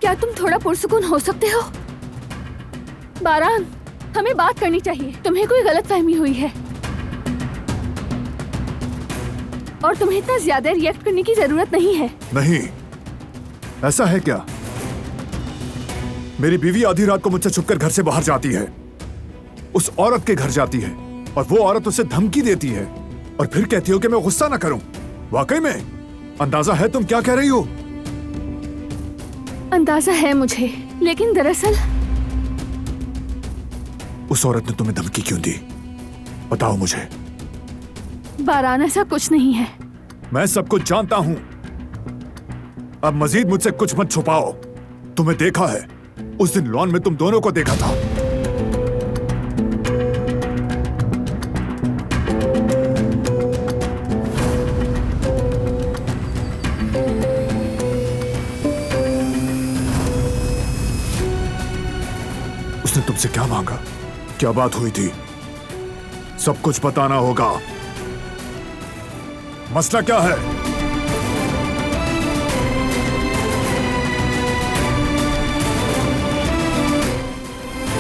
क्या तुम थोड़ा पुरसुकून हो सकते हो? बारान, हमें बात करनी चाहिए। तुम्हें कोई गलतफहमी हुई है और तुम्हें इतना ज्यादा रिएक्ट करने की जरूरत नहीं है। नहीं, ऐसा है क्या? मेरी बीवी आधी रात को मुझसे छुपकर घर से बाहर जाती है, उस औरत के घर जाती है और वो औरत उसे धमकी देती है और फिर कहती हो कि मैं गुस्सा ना करूं। वाकई में अंदाजा है तुम क्या कह रही हो? अंदाजा है मुझे, लेकिन दरअसल उस औरत ने तुम्हें धमकी क्यों दी? बताओ मुझे। बारान, ऐसा कुछ नहीं है। मैं सब कुछ जानता हूं। अब मजीद मुझसे कुछ मत छुपाओ। तुम्हें देखा है, उस दिन लॉन में तुम दोनों को देखा था। उसने तुमसे क्या मांगा? क्या बात हुई थी? सब कुछ बताना होगा। मसला क्या है?